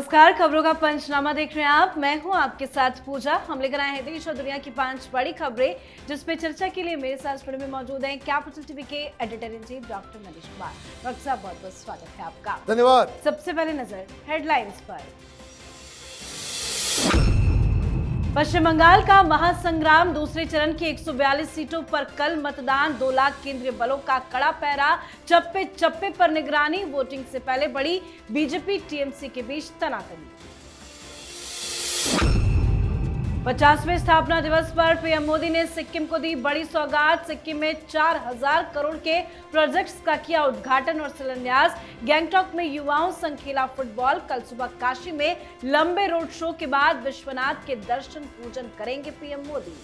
नमस्कार, खबरों का पंचनामा देख रहे हैं आप। मैं हूं आपके साथ पूजा। हम लेकर आए हैं देश और दुनिया की 5 बड़ी खबरें, जिसपे चर्चा के लिए मेरे साथ स्टूडियो में मौजूद हैं कैपिटल टीवी के editor in chief doctor Manish Kumar. Doctor साहब, बहुत बहुत स्वागत है आपका। धन्यवाद। सबसे पहले नजर हेडलाइंस पर। पश्चिम बंगाल का महासंग्राम, दूसरे चरण की 142 सीटों पर कल मतदान। 2 लाख केंद्रीय बलों का कड़ा पहरा, चप्पे चप्पे पर निगरानी। वोटिंग से पहले बड़ी बीजेपी टीएमसी के बीच तनातनी। 50वें स्थापना दिवस पर पीएम मोदी ने सिक्किम को दी बड़ी सौगात। सिक्किम में 4000 करोड़ के प्रोजेक्ट्स का किया उद्घाटन और शिलान्यास। गैंगटॉक में युवाओं संग खेला फुटबॉल। कल सुबह काशी में लंबे रोड शो के बाद विश्वनाथ के दर्शन पूजन करेंगे पीएम मोदी।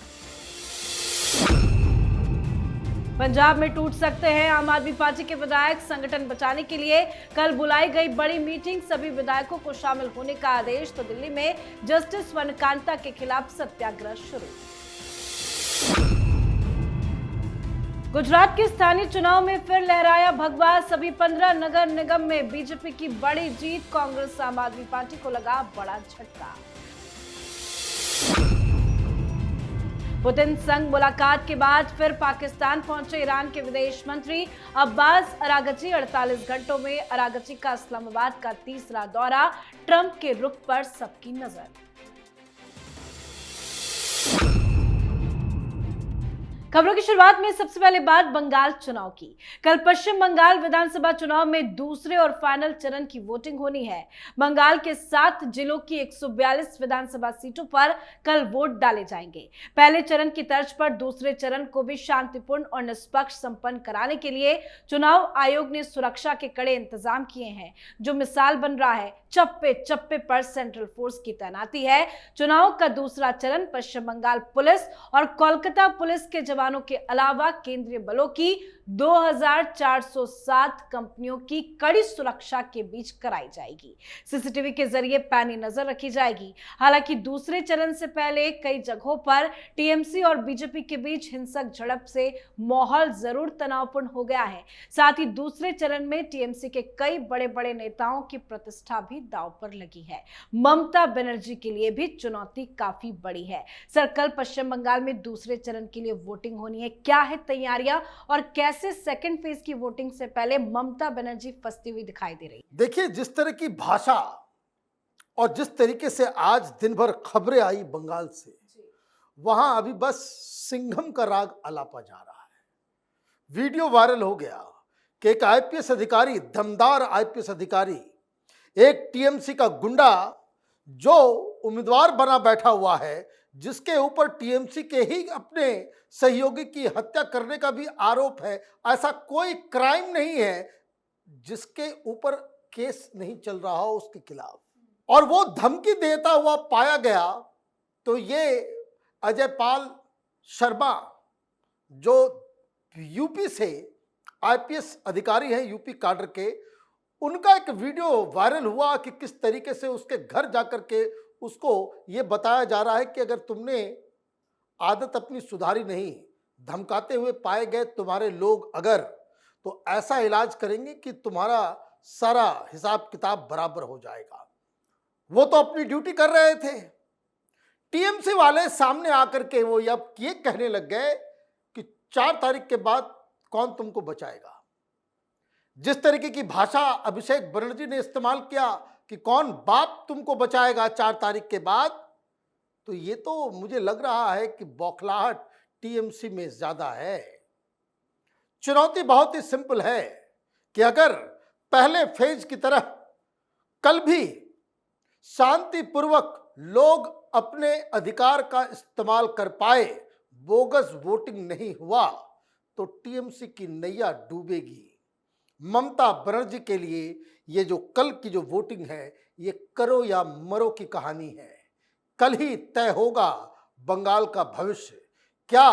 पंजाब में टूट सकते हैं आम आदमी पार्टी के विधायक, संगठन बचाने के लिए कल बुलाई गई बड़ी मीटिंग। सभी विधायकों को शामिल होने का आदेश। तो दिल्ली में जस्टिस वर्णकांता के खिलाफ सत्याग्रह शुरू। गुजरात के स्थानीय चुनाव में फिर लहराया भगवा। सभी 15 नगर निगम में बीजेपी की बड़ी जीत। कांग्रेस आम आदमी पार्टी को लगा बड़ा झटका। पुतिन संग मुलाकात के बाद फिर पाकिस्तान पहुंचे ईरान के विदेश मंत्री अब्बास अरागची। 48 घंटों में अरागची का इस्लामाबाद का तीसरा दौरा। ट्रंप के रुख पर सबकी नजर। खबरों की शुरुआत में सबसे पहले बात बंगाल चुनाव की। कल पश्चिम बंगाल विधानसभा चुनाव में दूसरे और फाइनल चरण की वोटिंग होनी है। बंगाल के 7 जिलों की 142 विधानसभा सीटों पर कल वोट डाले जाएंगे। पहले चरण की तर्ज पर दूसरे चरण को भी शांतिपूर्ण और निष्पक्ष संपन्न कराने के लिए चुनाव आयोग ने सुरक्षा के कड़े इंतजाम किए हैं, जो मिसाल बन रहा है। चप्पे चप्पे पर सेंट्रल फोर्स की तैनाती है। चुनाव का दूसरा चरण पश्चिम बंगाल पुलिस और कोलकाता पुलिस के जवानों के अलावा केंद्रीय बलों की 2407 कंपनियों की कड़ी सुरक्षा के बीच कराई जाएगी। सीसीटीवी के जरिए पैनी नजर रखी जाएगी। हालांकि दूसरे चरण से पहले कई जगहों पर टीएमसी और बीजेपी के बीच हिंसक झड़प से माहौल जरूर तनावपूर्ण हो गया है। साथ ही दूसरे चरण में टीएमसी के कई बड़े बड़े नेताओं की प्रतिष्ठा भी दांव पर लगी है। ममता बनर्जी के लिए भी चुनौती काफी बड़ी है। सर, कल पश्चिम बंगाल में दूसरे चरण के लिए वोटिंग होनी है। क्या है तैयारियां और कैसे सेकंड फेज की वोटिंग से पहले ममता बनर्जी फंसती हुई दिखाई दे रही? देखिए, जिस तरह की भाषा और जिस तरीके से आज दिन भर खबरें आई बंगाल से, वहां अभी बस सिंघम का राग अलापा जा रहा है। वीडियो वायरल हो गया कि एक आईपीएस अधिकारी, दमदार आईपीएस अधिकारी, एक टीएमसी का गुंडा जो उम्मीदवार बना बैठा हुआ है, जिसके ऊपर टीएमसी के ही अपने सहयोगी की हत्या करने का भी आरोप है। ऐसा कोई क्राइम नहीं है जिसके ऊपर केस नहीं चल रहा हो उसके खिलाफ, और वो धमकी देता हुआ पाया गया। तो ये अजय पाल शर्मा, जो यूपी से आईपीएस अधिकारी हैं, यूपी काडर के, उनका एक वीडियो वायरल हुआ कि किस तरीके से उसके घर जाकर के उसको ये बताया जा रहा है कि अगर तुमने आदत अपनी सुधारी नहीं, धमकाते हुए पाए गए तुम्हारे लोग अगर, तो ऐसा इलाज करेंगे कि तुम्हारा सारा हिसाब किताब बराबर हो जाएगा। वो तो अपनी ड्यूटी कर रहे थे। टीएमसी वाले सामने आकर के वो अब ये कहने लग गए कि 4 तारीख के बाद कौन तुमको बचाएगा। जिस तरीके की भाषा अभिषेक बनर्जी ने इस्तेमाल किया कि कौन बाप तुमको बचाएगा 4 तारीख के बाद, तो ये तो मुझे लग रहा है कि बौखलाहट टीएमसी में ज्यादा है। चुनौती बहुत ही सिंपल है कि अगर पहले फेज की तरह कल भी शांतिपूर्वक लोग अपने अधिकार का इस्तेमाल कर पाए, बोगस वोटिंग नहीं हुआ, तो टीएमसी की नैया डूबेगी। ममता बनर्जी के लिए ये जो कल की जो वोटिंग है, ये करो या मरो की कहानी है। कल ही तय होगा बंगाल का भविष्य। क्या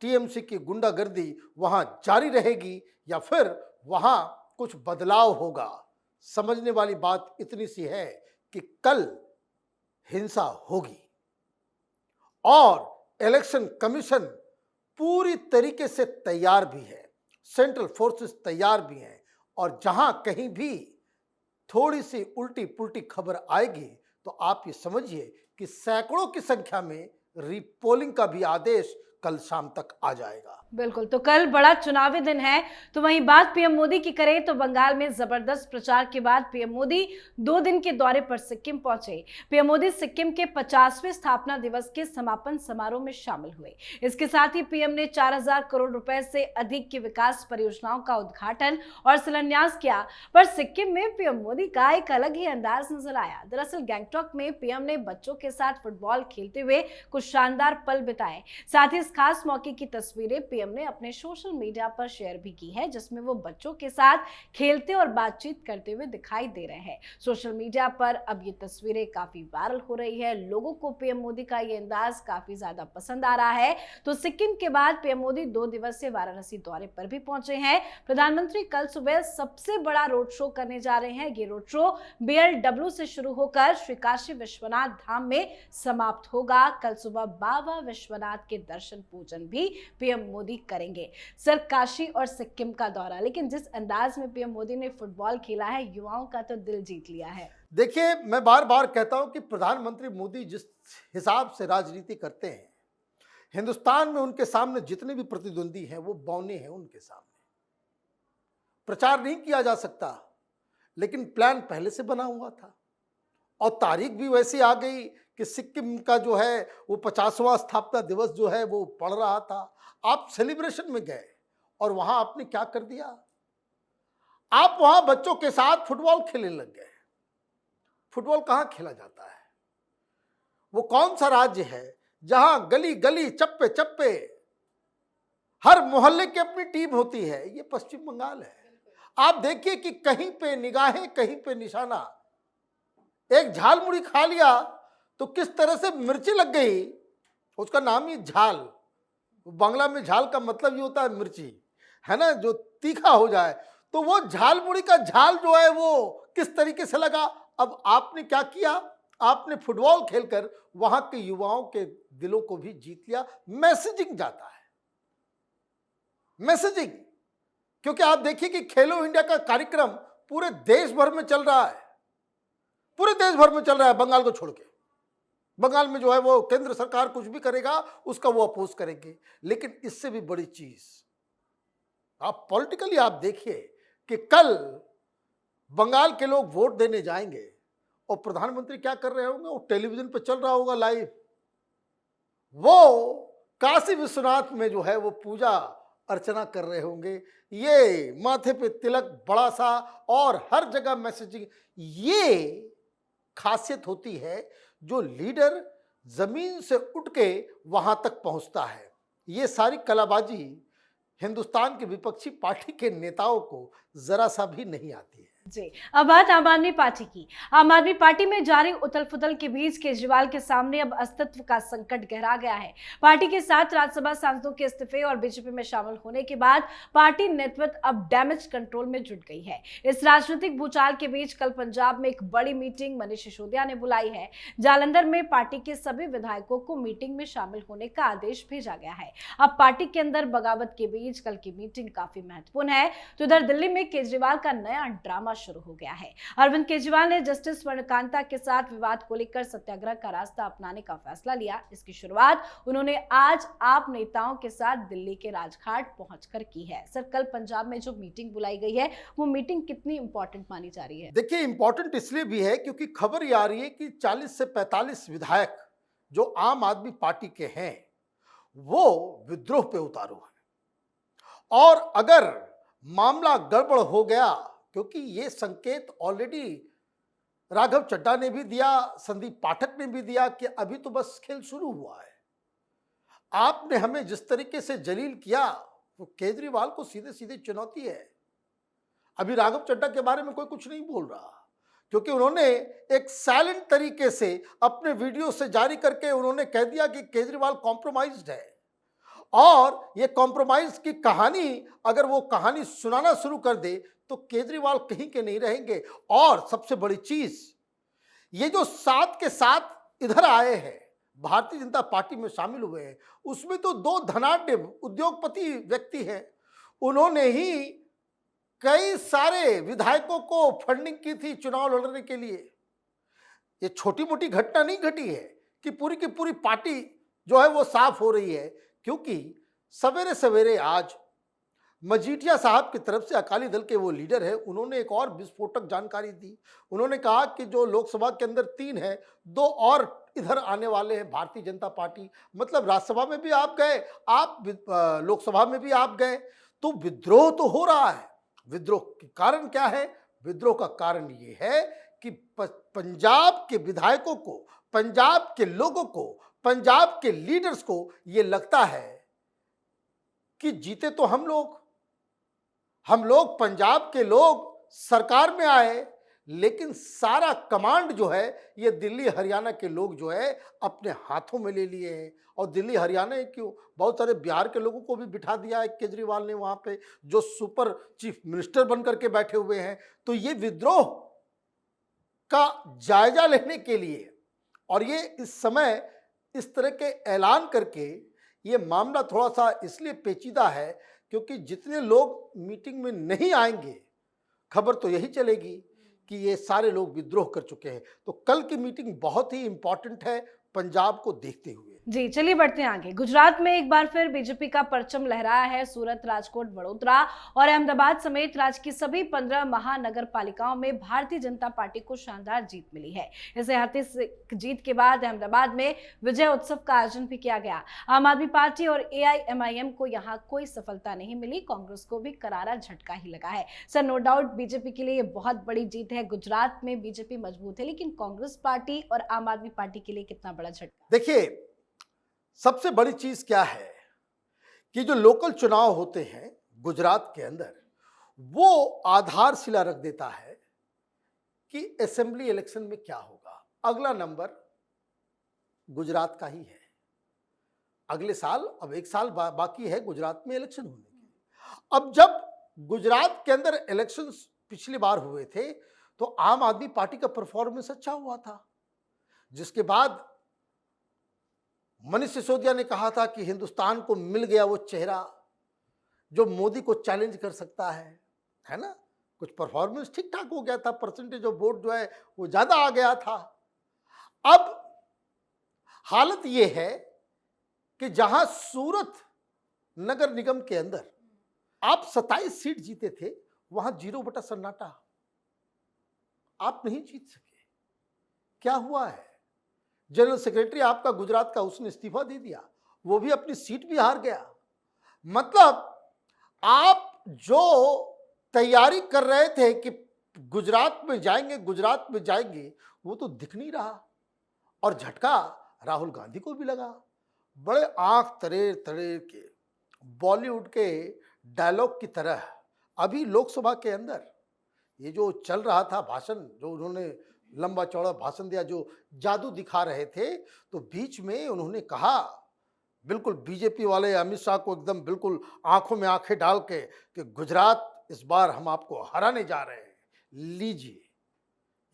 टीएमसी की गुंडागर्दी वहां जारी रहेगी या फिर वहां कुछ बदलाव होगा? समझने वाली बात इतनी सी है कि कल हिंसा होगी और इलेक्शन कमीशन पूरी तरीके से तैयार भी है, सेंट्रल फोर्सेस तैयार भी हैं, और जहां कहीं भी थोड़ी सी उल्टी पुल्टी खबर आएगी तो आप ये समझिए कि सैकड़ों की संख्या में रीपोलिंग का भी आदेश कल शाम तक आ जाएगा। बिल्कुल, तो कल बड़ा चुनावी दिन है। तो वहीं बात पीएम मोदी की करें तो बंगाल में जबरदस्त प्रचार के बाद पीएम मोदी 2 दिन के दौरे पर सिक्किम पहुंचे। पीएम मोदी सिक्किम के 50वें स्थापना दिवस के समापन समारोह में शामिल हुए। इसके साथ ही पीएम ने 4000 करोड़ रुपए से अधिक की विकास परियोजनाओं का उद्घाटन और शिलान्यास किया। पर सिक्किम में पीएम मोदी का एक अलग ही अंदाज नजर आया। दरअसल गैंगटॉक में पीएम ने बच्चों के साथ फुटबॉल खेलते हुए कुछ शानदार पल बिताए। साथ ही इस खास मौके की तस्वीरें पीएम ने अपने सोशल मीडिया पर शेयर भी की है, जिसमें वो बच्चों के साथ खेलते और बातचीत करते हुए दिखाई दे रहे हैं। सोशल मीडिया पर अब ये तस्वीरें काफी वायरल हो रही है। लोगों को पीएम मोदी का ये अंदाज काफी ज्यादा पसंद आ रहा है। तो सिक्किम के बाद पीएम मोदी 2 दिवसीय वाराणसी दौरे पर भी पहुंचे हैं। प्रधानमंत्री कल सुबह सबसे बड़ा रोड शो करने जा रहे हैं। ये रोड शो BLW से शुरू होकर श्री काशी विश्वनाथ धाम में समाप्त होगा। कल सुबह बाबा विश्वनाथ के दर्शन पूजन भी पीएम मोदी करेंगे। सर, काशी और सिक्किम का दौरा, लेकिन जिस अंदाज में पीएम मोदी ने फुटबॉल खेला है, युवाओं का तो दिल जीत लिया है। देखिए, मैं बार बार कहता हूं कि प्रधानमंत्री मोदी जिस हिसाब से राजनीति करते हैं, हिंदुस्तान में उनके सामने जितने भी प्रतिद्वंदी हैं वो बौने हैं। उनके सामने प्रचार नहीं किया जा सकता, लेकिन प्लान पहले से बना हुआ था और तारीख भी वैसी आ गई कि सिक्किम का जो है वो 50वां स्थापना दिवस जो है वो पड़ रहा था। आप सेलिब्रेशन में गए और वहां आपने क्या कर दिया, आप वहां बच्चों के साथ फुटबॉल खेलने लग गए। फुटबॉल कहां खेला जाता है? वो कौन सा राज्य है जहां गली गली चप्पे चप्पे हर मोहल्ले की अपनी टीम होती है? ये पश्चिम बंगाल है। आप देखिए कि कहीं पे निगाहें, कहीं पे निशाना। एक झाल मुड़ी खा लिया तो किस तरह से मिर्ची लग गई, उसका नाम ही झाल। बांग्ला में झाल का मतलब ये होता है मिर्ची, है ना, जो तीखा हो जाए। तो वो झाल मुड़ी का झाल जो है वो किस तरीके से लगा। अब आपने क्या किया, आपने फुटबॉल खेलकर वहां के युवाओं के दिलों को भी जीत लिया। मैसेजिंग जाता है, मैसेजिंग। क्योंकि आप देखिए कि खेलो इंडिया का कार्यक्रम पूरे देश भर में चल रहा है, पूरे देश भर में चल रहा है, बंगाल को छोड़ के। बंगाल में जो है वो केंद्र सरकार कुछ भी करेगा उसका वो अपोज करेंगे। लेकिन इससे भी बड़ी चीज आप पॉलिटिकली आप देखिए कि कल बंगाल के लोग वोट देने जाएंगे और प्रधानमंत्री क्या कर रहे होंगे, वो टेलीविजन पे चल रहा होगा लाइव। वो काशी विश्वनाथ में जो है वो पूजा अर्चना कर रहे होंगे, ये माथे पे तिलक बड़ा सा और हर जगह मैसेजिंग। ये खासियत होती है जो लीडर जमीन से उठ के वहां तक पहुंचता है। ये सारी कलाबाजी हिंदुस्तान के विपक्षी पार्टी के नेताओं को जरा सा भी नहीं आती है। जी, अब बात आम आदमी पार्टी की। आम आदमी पार्टी में जारी उथल पुथल के बीच केजरीवाल के सामने अब अस्तित्व का संकट गहरा गया है। पार्टी के 7 राज्यसभा सांसदों के इस्तीफे और बीजेपी में शामिल होने के बाद पार्टी नेतृत्व अब डैमेज कंट्रोल में जुट गई है। इस राजनीतिक भूचाल के बीच कल पंजाब में एक बड़ी मीटिंग मनीष सिसोदिया ने बुलाई है। जालंधर में पार्टी के सभी विधायकों को मीटिंग में शामिल होने का आदेश भेजा गया है। अब पार्टी के अंदर बगावत के बीच कल की मीटिंग काफी महत्वपूर्ण है। तो इधर दिल्ली में केजरीवाल का नया ड्रामा शुरू हो गया है। अरविंद केजरीवाल ने जस्टिस स्वर्णकांता के साथ विवाद को लेकर सत्याग्रह का रास्ता अपनाने का फैसला लिया। इसकी शुरुआत उन्होंने आज आप नेताओं के साथ दिल्ली के राजघाट पहुंचकर की है। सर, कल पंजाब में जो मीटिंग बुलाई गई है वो मीटिंग कितनी इंपॉर्टेंट मानी जा रही है? देखिए, इंपॉर्टेंट इसलिए भी है क्योंकि खबर ये आ रही है कि 40 से 45 विधायक जो आम आदमी पार्टी के हैं वो विद्रोह पे उतारू हैं। और अगर मामला गड़बड़ हो गया, क्योंकि ये संकेत ऑलरेडी राघव चड्ढा ने भी दिया, संदीप पाठक ने भी दिया कि अभी तो बस खेल शुरू हुआ है। आपने हमें जिस तरीके से जलील किया वो केजरीवाल को सीधे सीधे चुनौती है। अभी राघव चड्ढा के बारे में कोई कुछ नहीं बोल रहा क्योंकि उन्होंने एक साइलेंट तरीके से अपने वीडियो से जारी करके उन्होंने कह दिया कि केजरीवाल कॉम्प्रोमाइज्ड है। और ये कॉम्प्रोमाइज की कहानी अगर वो कहानी सुनाना शुरू कर दे तो केजरीवाल कहीं के नहीं रहेंगे। और सबसे बड़ी चीज, ये जो 7 के 7 इधर आए हैं, भारतीय जनता पार्टी में शामिल हुए हैं, उसमें तो 2 धनाढ्य उद्योगपति व्यक्ति हैं। उन्होंने ही कई सारे विधायकों को फंडिंग की थी चुनाव लड़ने के लिए। ये छोटी मोटी घटना नहीं घटी है कि पूरी की पूरी पार्टी जो है वो साफ हो रही है, क्योंकि सवेरे सवेरे आज मजीठिया साहब की तरफ से अकाली दल के वो लीडर है, उन्होंने एक और विस्फोटक जानकारी दी। उन्होंने कहा कि जो लोकसभा के अंदर 3 है, 2 और इधर आने वाले हैं भारतीय जनता पार्टी। मतलब राज्यसभा में भी आप गए, आप लोकसभा में भी आप गए, तो विद्रोह तो हो रहा है। विद्रोह के कारण क्या है? विद्रोह का कारण ये है कि पंजाब के विधायकों को, पंजाब के लोगों को, पंजाब के लीडर्स को ये लगता है कि जीते तो हम लोग पंजाब के लोग सरकार में आए, लेकिन सारा कमांड जो है ये दिल्ली हरियाणा के लोग जो है अपने हाथों में ले लिए हैं। और दिल्ली हरियाणा ही क्यों, बहुत सारे बिहार के लोगों को भी बिठा दिया है केजरीवाल ने वहां पे, जो सुपर चीफ मिनिस्टर बन करके बैठे हुए हैं। तो ये विद्रोह का जायजा लेने के लिए, और ये इस समय इस तरह के ऐलान करके, ये मामला थोड़ा सा इसलिए पेचीदा है क्योंकि जितने लोग मीटिंग में नहीं आएंगे, खबर तो यही चलेगी कि ये सारे लोग विद्रोह कर चुके हैं। तो कल की मीटिंग बहुत ही इंपॉर्टेंट है पंजाब को देखते हुए। जी चलिए बढ़ते हैं आगे। गुजरात में एक बार फिर बीजेपी का परचम लहराया है। सूरत, राजकोट, वडोदरा और अहमदाबाद समेत राज्य की सभी 15 महानगर पालिकाओं में भारतीय जनता पार्टी को शानदार जीत मिली है। इस ऐतिहासिक जीत के बाद अहमदाबाद में विजय उत्सव का आयोजन भी किया गया। आम आदमी पार्टी और AIMIM को यहाँ कोई सफलता नहीं मिली। कांग्रेस को भी करारा झटका ही लगा है। सर, नो डाउट बीजेपी के लिए ये बहुत बड़ी जीत है। गुजरात में बीजेपी मजबूत है, लेकिन कांग्रेस पार्टी और आम आदमी पार्टी के लिए कितना बड़ा झटका? देखिए, सबसे बड़ी चीज क्या है कि जो लोकल चुनाव होते हैं गुजरात के अंदर, वो आधारशिला रख देता है कि असेंबली इलेक्शन में क्या होगा। अगला नंबर गुजरात का ही है। अगले साल, अब 1 साल बाकी है गुजरात में इलेक्शन होने के। अब जब गुजरात के अंदर इलेक्शन पिछली बार हुए थे तो आम आदमी पार्टी का परफॉर्मेंस अच्छा हुआ था, जिसके बाद मनीष सिसोदिया ने कहा था कि हिंदुस्तान को मिल गया वो चेहरा जो मोदी को चैलेंज कर सकता है ना। कुछ परफॉर्मेंस ठीक ठाक हो गया था, परसेंटेज ऑफ वोट जो है वो ज्यादा आ गया था। अब हालत ये है कि जहां सूरत नगर निगम के अंदर आप 27 सीट जीते थे, वहां 0 बटा सन्नाटा, आप नहीं जीत सके। क्या हुआ है? जनरल सेक्रेटरी आपका गुजरात का, उसने इस्तीफा दे दिया, वो भी अपनी सीट भी हार गया। मतलब आप जो तैयारी कर रहे थे कि गुजरात में जाएंगे, वो तो दिख नहीं रहा। और झटका राहुल गांधी को भी लगा। बड़े आंख तरेर तरेर के बॉलीवुड के डायलॉग की तरह अभी लोकसभा के अंदर ये जो चल रहा था भाषण, जो उन्होंने लंबा चौड़ा भाषण दिया, जो जादू दिखा रहे थे, तो बीच में उन्होंने कहा, बिल्कुल बीजेपी वाले अमित शाह को एकदम बिल्कुल आंखों में आंखें डाल के, कि गुजरात इस बार हम आपको हराने जा रहे हैं, लीजिए।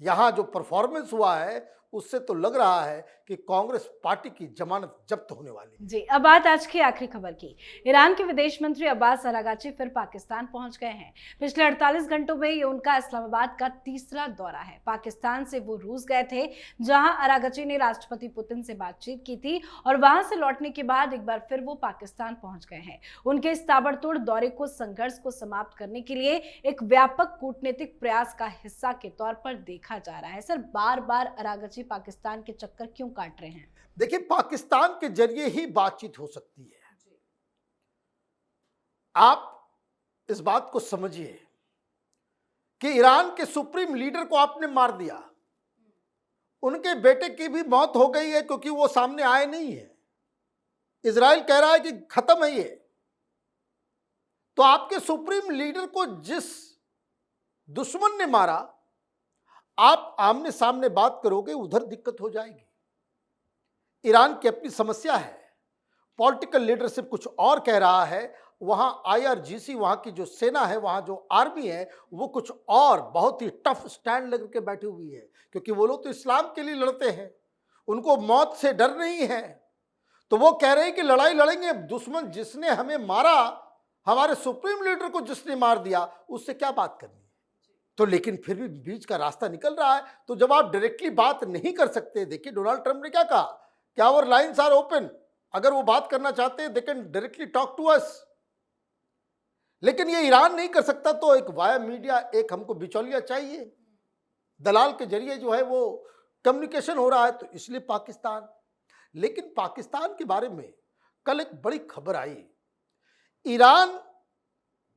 यहां जो परफॉर्मेंस हुआ है उससे तो लग रहा है कि कांग्रेस पार्टी की जमानत जब्त होने वाली है। जी, अब बात आज की आखिरी खबर की। ईरान के विदेश मंत्री अब्बास अरागाची फिर पाकिस्तान पहुंच गए हैं। पिछले 48 घंटों में ये उनका इस्लामाबाद का तीसरा दौरा है। पाकिस्तान से वो रूस गए थे, जहां अरागाची ने राष्ट्रपति पुतिन से बातचीत की थी, और वहां से लौटने के बाद एक बार फिर वो पाकिस्तान पहुंच गए हैं। उनके इस ताबड़तोड़ दौरे को संघर्ष को समाप्त करने के लिए एक व्यापक कूटनीतिक प्रयास का हिस्सा के तौर पर देखा जा रहा है। सर, बार बार अरागाची पाकिस्तान के चक्कर क्यों काट रहे हैं? देखिए, पाकिस्तान के जरिए ही बातचीत हो सकती है। आप इस बात को समझिए कि ईरान के सुप्रीम लीडर को आपने मार दिया, उनके बेटे की भी मौत हो गई है क्योंकि वो सामने आए नहीं है। इजराइल कह रहा है कि खत्म है ये। तो आपके सुप्रीम लीडर को जिस दुश्मन ने मारा, आप आमने सामने बात करोगे, उधर दिक्कत हो जाएगी। ईरान की अपनी समस्या है, पॉलिटिकल लीडरशिप कुछ और कह रहा है, वहां IRGC, वहां की जो सेना है, वहां जो आर्मी है, वो कुछ और बहुत ही टफ स्टैंड लेकर के बैठी हुई है, क्योंकि वो लोग तो इस्लाम के लिए लड़ते हैं, उनको मौत से डर नहीं है। तो वो कह रहे हैं कि लड़ाई लड़ेंगे, दुश्मन जिसने हमें मारा हमारे सुप्रीम लीडर को जिसने मार दिया उससे क्या बात करनी है? तो लेकिन फिर भी बीच का रास्ता निकल रहा है। तो जब आप डायरेक्टली बात नहीं कर सकते, देखिए डोनाल्ड ट्रंप ने क्या कहा कि आवर लाइन्स आर ओपन, अगर वो बात करना चाहते हैं they can directly talk to us. लेकिन ये ईरान नहीं कर सकता, तो एक वाया मीडिया, एक हमको बिचौलिया चाहिए, दलाल के जरिए जो है वो कम्युनिकेशन हो रहा है, तो इसलिए पाकिस्तान। लेकिन पाकिस्तान के बारे में कल एक बड़ी खबर आई। ईरान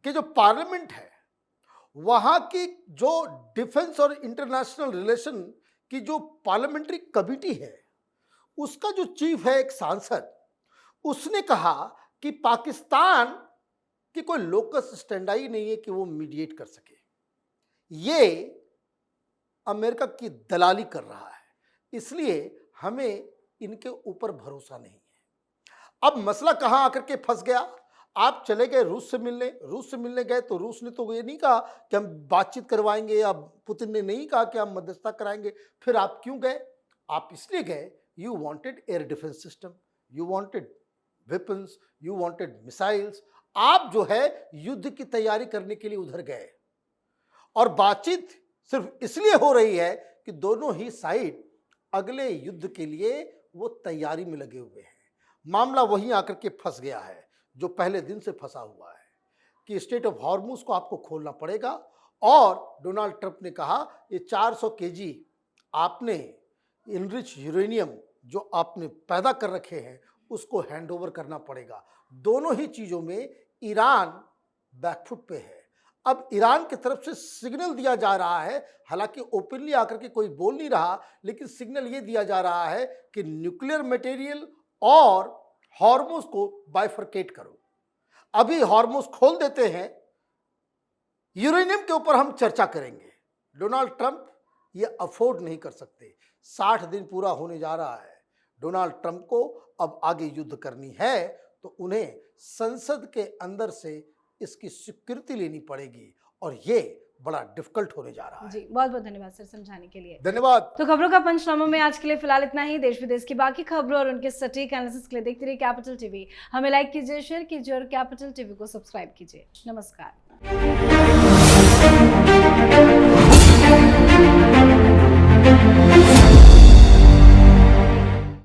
के जो पार्लियामेंट है वहां की जो डिफेंस और इंटरनेशनल रिलेशन की जो पार्लियामेंट्री कमेटी है, उसका जो चीफ है एक सांसद, उसने कहा कि पाकिस्तान की कोई लोकस स्टैंडाई नहीं है कि वो मीडिएट कर सके। ये अमेरिका की दलाली कर रहा है, इसलिए हमें इनके ऊपर भरोसा नहीं है। अब मसला कहां आकर के फंस गया? आप चले गए रूस से मिलने गए, तो रूस ने तो ये नहीं कहा कि हम बातचीत करवाएंगे, या पुतिन ने नहीं कहा कि हम मध्यस्थता कराएंगे। फिर आप क्यों गए? आप इसलिए गए, you wanted air defence system, you wanted weapons, you wanted missiles. आप जो है युद्ध की तैयारी करने के लिए उधर गए, और बातचीत सिर्फ इसलिए हो रही है कि दोनों ही साइड अगले युद्ध के लिए वो तैयारी में लगे हुए हैं। मामला वहीं आकर के फंस गया है जो पहले दिन से फंसा हुआ है कि स्टेट ऑफ हॉर्मुज को आपको खोलना पड़ेगा, और डोनाल्ड ट्रंप ने कहा ये 400 केजी आपने इनरिच यूरेनियम जो आपने पैदा कर रखे हैं उसको हैंडओवर करना पड़ेगा। दोनों ही चीज़ों में ईरान बैकफुट पे है। अब ईरान की तरफ से सिग्नल दिया जा रहा है, हालांकि ओपनली आकर के कोई बोल नहीं रहा, लेकिन सिग्नल ये दिया जा रहा है कि न्यूक्लियर मटेरियल और हॉर्मुज को बाइफरकेट करो। अभी हॉर्मुज खोल देते हैं, यूरेनियम के ऊपर हम चर्चा करेंगे। डोनाल्ड ट्रंप ये अफोर्ड नहीं कर सकते। 60 दिन पूरा होने जा रहा है, डोनाल्ड ट्रंप को अब आगे युद्ध करनी है, तो उन्हें संसद के अंदर से इसकी स्वीकृति लेनी पड़ेगी, और ये बड़ा डिफिकल्ट होने जा रहा है। जी, बहुत बहुत धन्यवाद सर समझाने के लिए। धन्यवाद। तो खबरों का पंचनामा में आज के लिए फिलहाल इतना ही। देश विदेश की बाकी खबरों और उनके सटीक एनालिसिस के लिए देखते रहिए कैपिटल टीवी। हमें लाइक कीजिए, शेयर कीजिए और कैपिटल टीवी को सब्सक्राइब कीजिए। नमस्कार।